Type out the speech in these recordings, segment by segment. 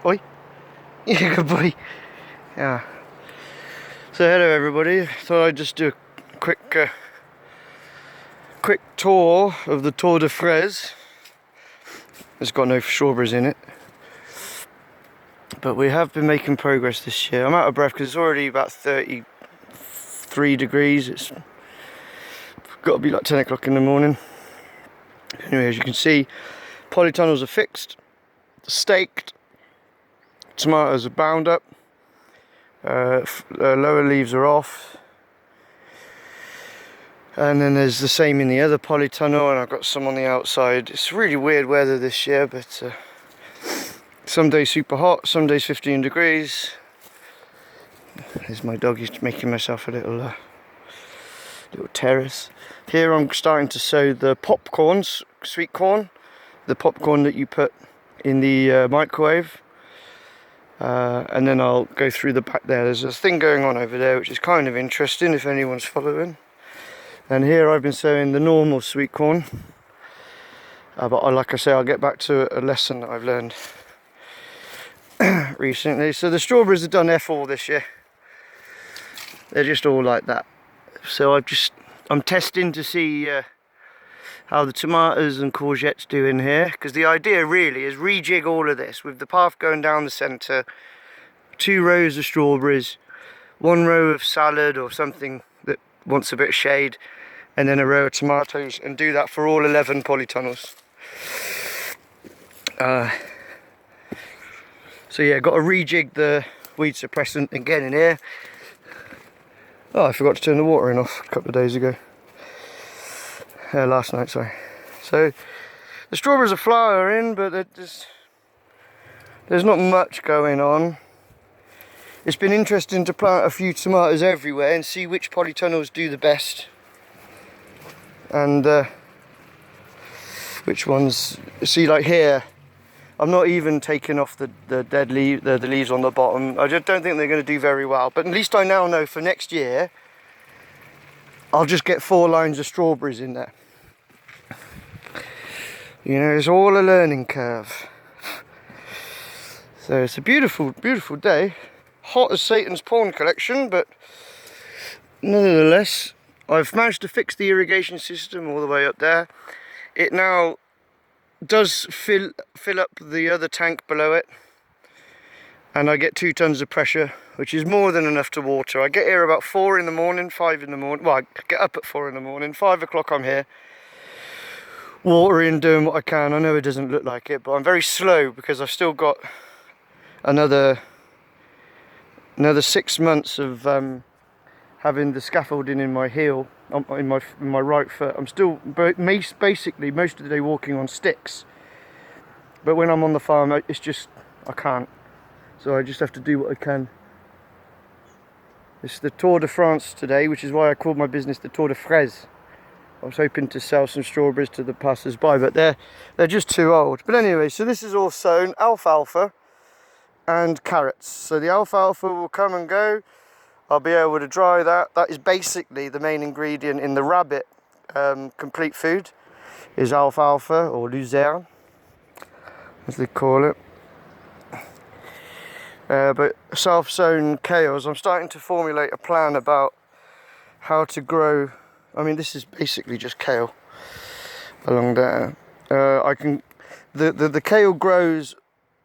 Oi. Yeah, good boy. Yeah. So hello everybody. Thought I'd just do a quick tour of the Tour de Fraises. It's got no strawberries in it, but we have been making progress this year. I'm out of breath because it's already about 33 degrees. It's got to be like 10 o'clock in the morning. Anyway, as you can see, polytunnels are fixed, staked, tomatoes are bound up, lower leaves are off, and then there's the same in the other polytunnel, and I've got some on the outside. It's really weird weather this year, but some days super hot, some days 15 degrees. There's my dog. He's making myself a little terrace. Here I'm starting to sow the popcorns, sweet corn, the popcorn that you put in the microwave, and then I'll go through the back there. There's a thing going on over there which is kind of interesting if anyone's following. And here I've been sowing the normal sweet corn, but like I say, I'll get back to a lesson that I've learned recently. So the strawberries have done F all this year. They're just all like that. So I'm testing to see how the tomatoes and courgettes do in here, because the idea really is rejig all of this with the path going down the centre, 2 rows of strawberries, 1 row of salad or something that wants a bit of shade, and then a row of tomatoes, and do that for all 11 polytunnels. So yeah, got to rejig the weed suppressant again in here. Oh, I forgot to turn the watering off a couple of days ago. Last night, sorry. So the strawberries are flowering, but there's not much going on. It's been interesting to plant a few tomatoes everywhere and see which polytunnels do the best, and which ones. See, like here, I'm not even taking off the dead leaf, the leaves on the bottom. I just don't think they're going to do very well. But at least I now know for next year, I'll just get 4 lines of strawberries in there. You know, it's all a learning curve. So it's a beautiful, beautiful day. Hot as Satan's pawn collection, but nonetheless, I've managed to fix the irrigation system all the way up there. It now does fill up the other tank below it, and I get 2 tons of pressure, which is more than enough to water. I get here about 4 in the morning, 5 in the morning. Well, I get up at 4 in the morning, 5 o'clock I'm here, watering, doing what I can. I know it doesn't look like it, but I'm very slow because I've still got another 6 months of having the scaffolding in my heel, in my right foot. I'm still basically most of the day walking on sticks, but when I'm on the farm, it's just, I can't. So I just have to do what I can. It's the Tour de France today, which is why I called my business the Tour de Fraises. I was hoping to sell some strawberries to the passers-by, but they're just too old. But anyway, so this is all sown alfalfa and carrots. So the alfalfa will come and go. I'll be able to dry that. That is basically the main ingredient in the rabbit complete food, is alfalfa, or luzerne, as they call it. But self-sown kales, I'm starting to formulate a plan about how to grow. I mean, this is basically just kale along there. The kale grows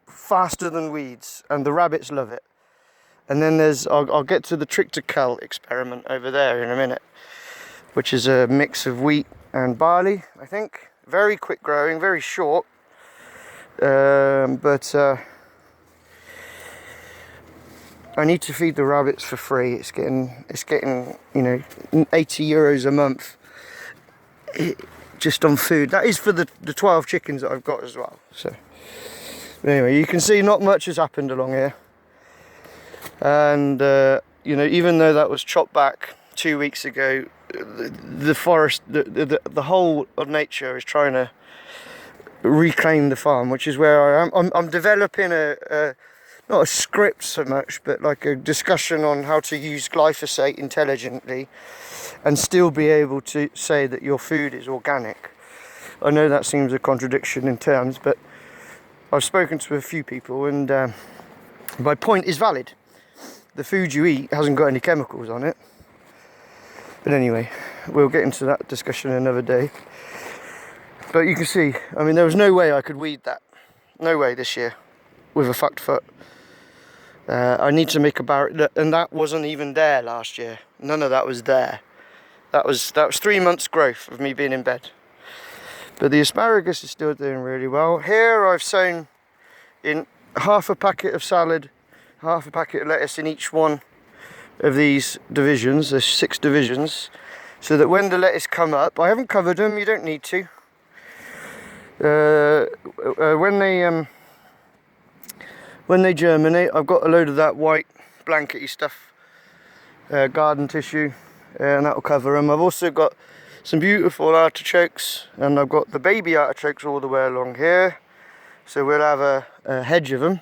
faster than weeds, and the rabbits love it. And then I'll get to the Trichterkel experiment over there in a minute, which is a mix of wheat and barley, I think. Very quick growing, very short, but I need to feed the rabbits for free. It's getting, you know, 80 euros a month just on food. That is for the 12 chickens that I've got as well. So anyway, you can see not much has happened along here. And you know, even though that was chopped back 2 weeks ago, the forest, the whole of nature is trying to reclaim the farm, which is where I am. I'm developing not a script so much, but like a discussion on how to use glyphosate intelligently and still be able to say that your food is organic. I know that seems a contradiction in terms, but I've spoken to a few people, and my point is valid. The food you eat hasn't got any chemicals on it. But anyway, we'll get into that discussion another day. But you can see, I mean, there was no way I could weed that. No way this year with a fucked foot. I need to make a barrier, and that wasn't even there last year. None of that was there. That was 3 months growth of me being in bed. But the asparagus is still doing really well. Here I've sown in half a packet of salad, half a packet of lettuce in each one of these divisions. There's 6 divisions, so that when the lettuce come up, I haven't covered them, you don't need to. When they germinate, I've got a load of that white blankety stuff, garden tissue, and that will cover them. I've also got some beautiful artichokes, and I've got the baby artichokes all the way along here, so we'll have a hedge of them.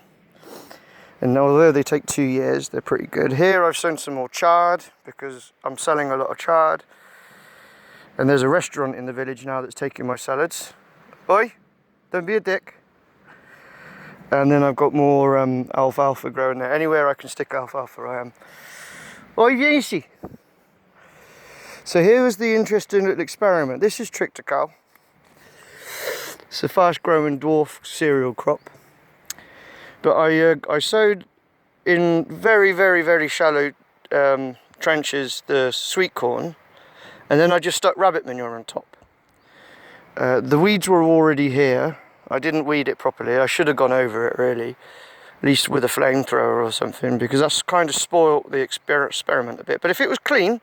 And although they take 2 years, they're pretty good. Here I've sown some more chard because I'm selling a lot of chard, and there's a restaurant in the village now that's taking my salads. Oi, don't be a dick. And then I've got more alfalfa growing there. Anywhere I can stick alfalfa, I am. Oi, Yeezy. So here was the interesting little experiment. This is triticale. It's a fast growing dwarf cereal crop. But I sowed in very, very, very shallow trenches the sweet corn, and then I just stuck rabbit manure on top. The weeds were already here. I didn't weed it properly. I should have gone over it really, at least with a flamethrower or something, because that's kind of spoiled the experiment a bit. But if it was clean,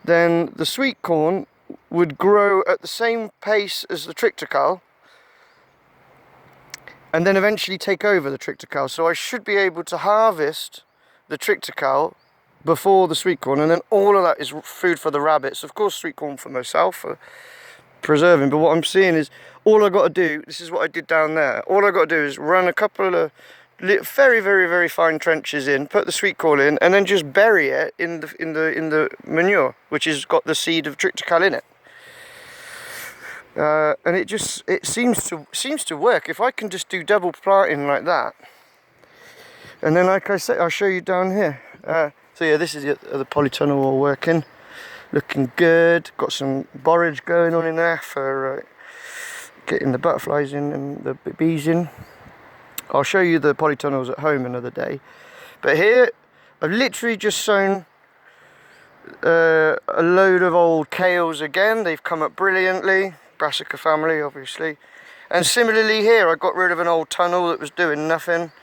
then the sweet corn would grow at the same pace as the triticale, and then eventually take over the triticale. So I should be able to harvest the triticale before the sweet corn, and then all of that is food for the rabbits. Of course, sweet corn for myself, for preserving. But what I'm seeing is, all I got to do, this is what I did down there, all I got to do is run a couple of very, very, very fine trenches in, put the sweet corn in, and then just bury it in the manure, which has got the seed of triticale in it. And it seems to work. If I can just do double planting like that, and then like I said, I'll show you down here. So yeah, this is the polytunnel all working, looking good. Got some borage going on in there for getting the butterflies in and the bees in. I'll show you the polytunnels at home another day. But here, I've literally just sown a load of old kales again. They've come up brilliantly. Brassica family, obviously. And similarly here, I got rid of an old tunnel that was doing nothing,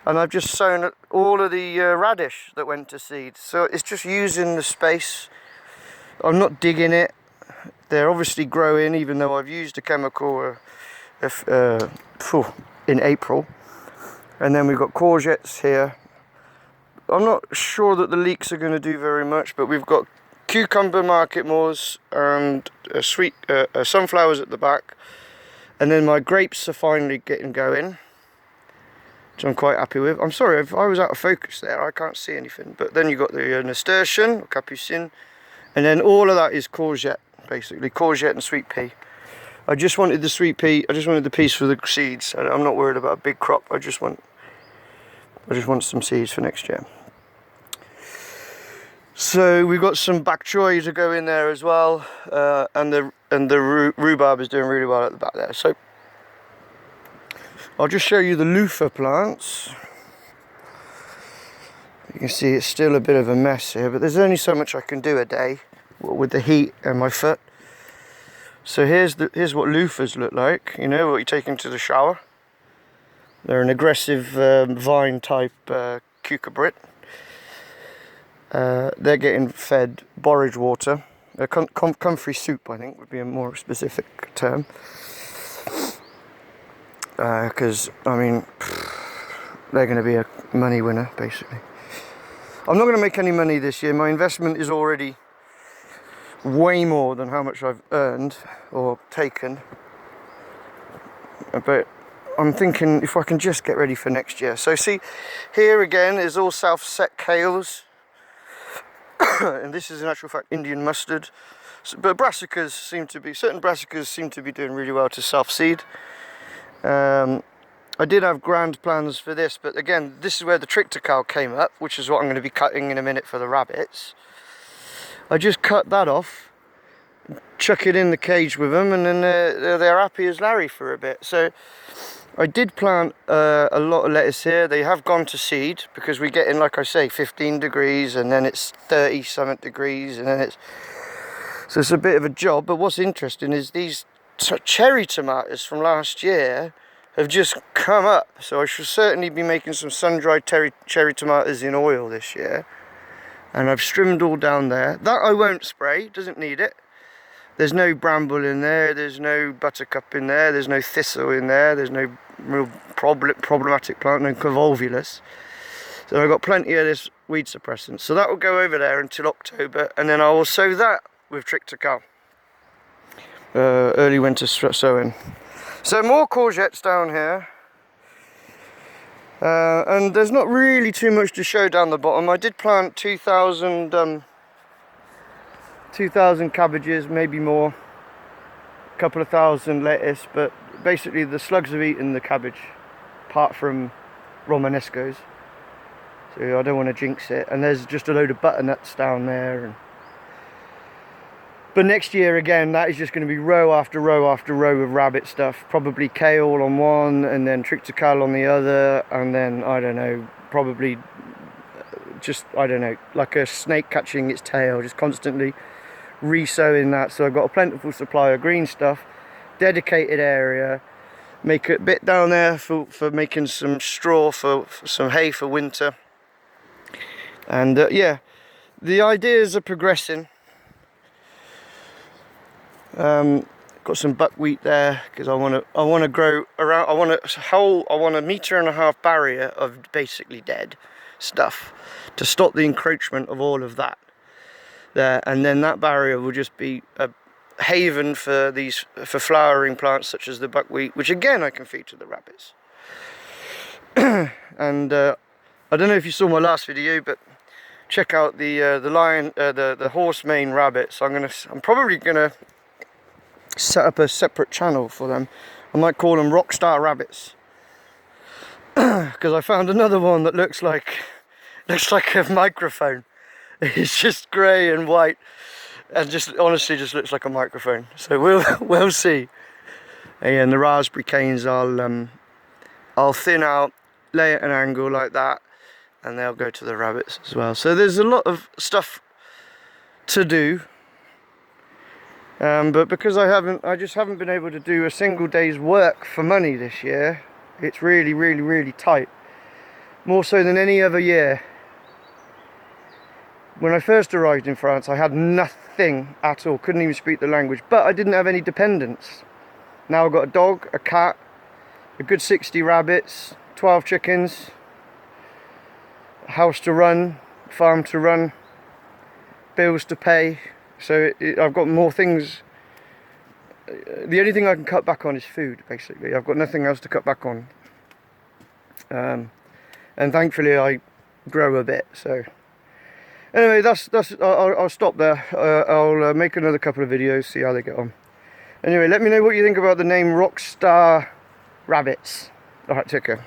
and I've just sown all of the radish that went to seed. So it's just using the space. I'm not digging it. They're obviously growing, even though I've used a chemical in April. And then we've got courgettes here. I'm not sure that the leeks are going to do very much, but we've got cucumber market moors and sunflowers at the back. And then my grapes are finally getting going, which I'm quite happy with. I'm sorry if I was out of focus there, I can't see anything. But then you've got the nasturtium, or capucine, and then all of that is courgette, basically courgette and sweet pea. I just wanted the sweet pea, I just wanted the piece for the seeds. I'm not worried about a big crop. I just want some seeds for next year. So we've got some bok choy to go in there as well, and the rhubarb is doing really well at the back there. So I'll just show you the loofah plants. You can see it's still a bit of a mess here, but there's only so much I can do a day with the heat and my foot. So here's what loofahs look like. You know, what you take into the shower. They're an aggressive vine type cucurbit. They're getting fed borage water. Comfrey soup, I think, would be a more specific term. Because, I mean, they're going to be a money winner, basically. I'm not going to make any money this year. My investment is already way more than how much I've earned or taken. But I'm thinking if I can just get ready for next year. So see, here again is all self-set kales. And this is in actual fact Indian mustard. But brassicas certain brassicas seem to be doing really well to self-seed. I did have grand plans for this, but again, this is where the trichter cow came up, which is what I'm going to be cutting in a minute for the rabbits. I just cut that off, chuck it in the cage with them, and then they're happy as Larry for a bit. So I did plant a lot of lettuce here. They have gone to seed because we get in, like I say, 15 degrees, and then it's 30 something degrees, and then it's... So it's a bit of a job. But what's interesting is these cherry tomatoes from last year have just come up, so I should certainly be making some sun-dried cherry tomatoes in oil this year. And I've trimmed all down there. That I won't spray, doesn't need it. There's no bramble in there, there's no buttercup in there, there's no thistle in there, there's no real problematic plant, no convolvulus. So I've got plenty of this weed suppressant. So that will go over there until October, and then I will sow that with trichter cow. Early winter sowing. So more courgettes down here, and there's not really too much to show down the bottom. I did plant 2,000 cabbages, maybe more, a couple of thousand lettuce, but basically the slugs have eaten the cabbage, apart from Romanescos. So I don't want to jinx it. And there's just a load of butternuts down there. But next year again, that is just going to be row after row after row of rabbit stuff. Probably kale on one, and then trichter cow on the other, and then, I don't know, probably just, I don't know, like a snake catching its tail, just constantly re-sowing that. So I've got a plentiful supply of green stuff, dedicated area, make a bit down there for making some straw for some hay for winter. And yeah, the ideas are progressing. Got some buckwheat there because I want to grow around. I want a 1.5 meter barrier of basically dead stuff to stop the encroachment of all of that there, and then that barrier will just be a haven for flowering plants such as the buckwheat, which again I can feed to the rabbits. And I don't know if you saw my last video, but check out the horse mane rabbits. I'm probably gonna set up a separate channel for them. I might call them Rockstar Rabbits, because I found another one that looks like a microphone. It's just grey and white, and just honestly just looks like a microphone. So we'll see. And the raspberry canes I'll thin out, lay it at an angle like that, and they'll go to the rabbits as well. So there's a lot of stuff to do. But because I just haven't been able to do a single day's work for money this year, it's really tight. More so than any other year. When I first arrived in France, I had nothing at all, couldn't even speak the language, but I didn't have any dependents. Now I've got a dog, a cat, a good 60 rabbits, 12 chickens, a house to run, farm to run, bills to pay. So I've got more things. The only thing I can cut back on is food, basically. I've got nothing else to cut back on. And thankfully I grow a bit, so. Anyway, I'll stop there. I'll make another couple of videos, see how they get on. Anyway, let me know what you think about the name Rockstar Rabbits. Alright, take care.